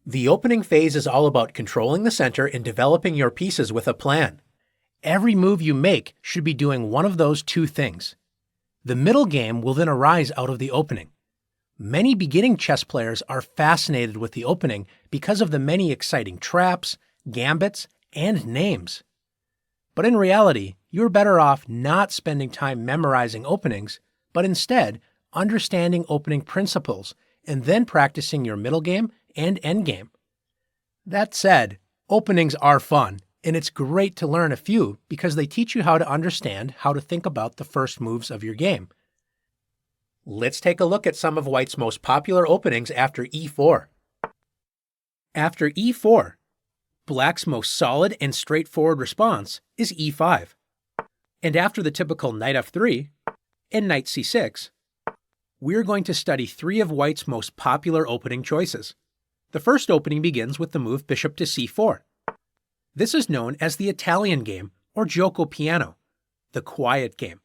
The opening phase is all about controlling the center and developing your pieces with a plan. Every move you make should be doing one of those two things. The middle game will then arise out of the opening. Many beginning chess players are fascinated with the opening because of the many exciting traps, gambits, and names. But in reality, you're better off not spending time memorizing openings, but instead understanding opening principles and then practicing your middle game and endgame. That said, openings are fun, and it's great to learn a few because they teach you how to understand how to think about the first moves of your game. Let's take a look at some of White's most popular openings after e4. After e4, Black's most solid and straightforward response is e5. And after the typical knight f3 and knight c6, we're going to study three of White's most popular opening choices. The first opening begins with the move bishop to c4. This is known as the Italian game or gioco piano, the quiet game.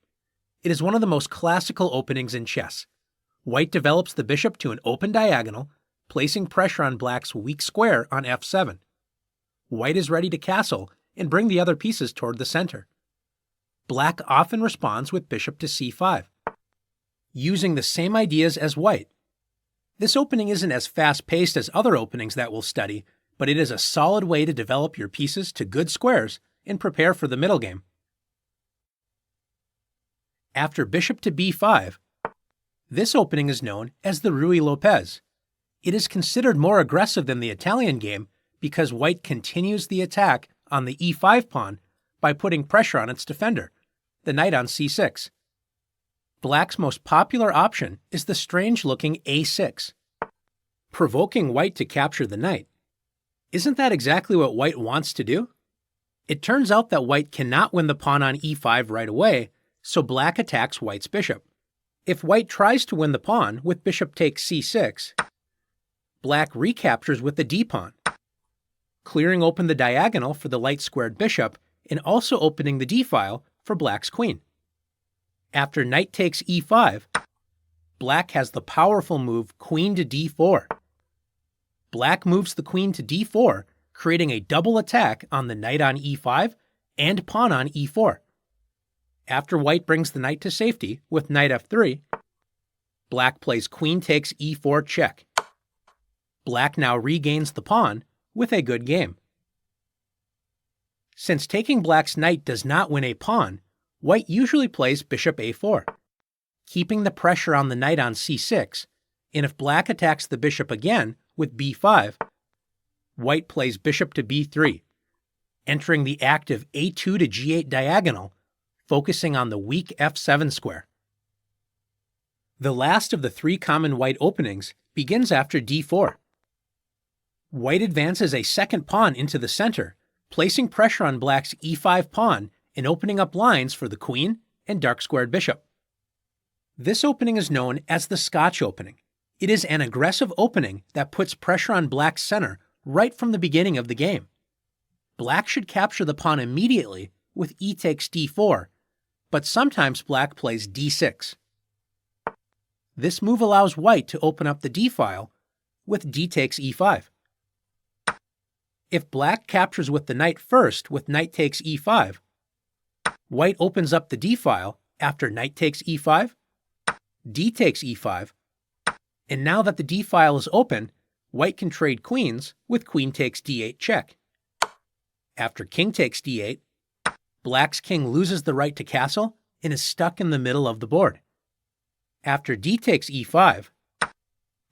It is one of the most classical openings in chess. White develops the bishop to an open diagonal, placing pressure on Black's weak square on f7. White is ready to castle and bring the other pieces toward the center. Black often responds with bishop to c5, using the same ideas as White. This opening isn't as fast-paced as other openings that we'll study, but it is a solid way to develop your pieces to good squares and prepare for the middle game. After bishop to b5, this opening is known as the Ruy Lopez. It is considered more aggressive than the Italian game because White continues the attack on the e5 pawn by putting pressure on its defender, the knight on c6. Black's most popular option is the strange-looking a6, provoking White to capture the knight. Isn't that exactly what White wants to do? It turns out that White cannot win the pawn on e5 right away, so Black attacks White's bishop. If White tries to win the pawn with bishop takes c6, Black recaptures with the d-pawn, clearing open the diagonal for the light-squared bishop and also opening the d-file for Black's queen. After knight takes e5, Black has the powerful move queen to d4. Black moves the queen to d4, creating a double attack on the knight on e5 and pawn on e4. After White brings the knight to safety with knight f3, Black plays queen takes e4 check. Black now regains the pawn with a good game. Since taking Black's knight does not win a pawn, White usually plays bishop a4, keeping the pressure on the knight on c6, and if Black attacks the bishop again with b5, White plays bishop to b3, entering the active a2 to g8 diagonal, focusing on the weak f7 square. The last of the three common White openings begins after d4. White advances a second pawn into the center, placing pressure on Black's e5 pawn and opening up lines for the queen and dark-squared bishop. This opening is known as the Scotch opening. It is an aggressive opening that puts pressure on Black's center right from the beginning of the game. Black should capture the pawn immediately with e takes d4, but sometimes Black plays d6. This move allows White to open up the d-file with d takes e5. If Black captures with the knight first with knight takes e5, White opens up the d-file after knight takes e5, d takes e5, and now that the d-file is open, White can trade queens with queen takes d8 check. After king takes d8, Black's king loses the right to castle and is stuck in the middle of the board. After d takes e5,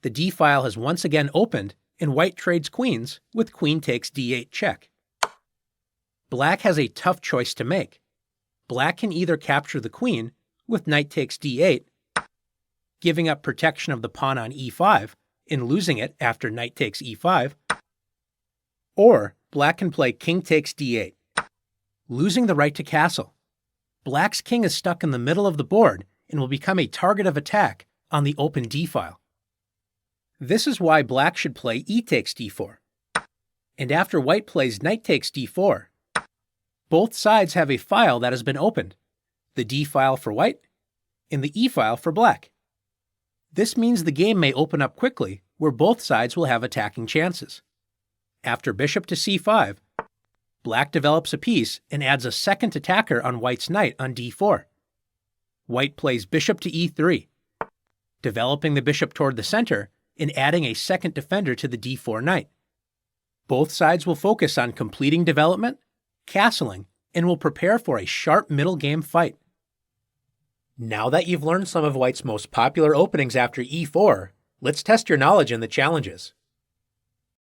the d-file has once again opened and White trades queens with queen takes d8 check. Black has a tough choice to make. Black can either capture the queen with knight takes d8, giving up protection of the pawn on e5 and losing it after knight takes e5, or Black can play king takes d8, losing the right to castle. Black's king is stuck in the middle of the board and will become a target of attack on the open d-file. This is why Black should play e takes d4. And after White plays knight takes d4, both sides have a file that has been opened, the d-file for White and the e-file for Black. This means the game may open up quickly, where both sides will have attacking chances. After bishop to c5, Black develops a piece and adds a second attacker on White's knight on d4. White plays bishop to e3, developing the bishop toward the center and adding a second defender to the d4 knight. Both sides will focus on completing development, castling, and will prepare for a sharp middle game fight. Now that you've learned some of White's most popular openings after e4, let's test your knowledge in the challenges.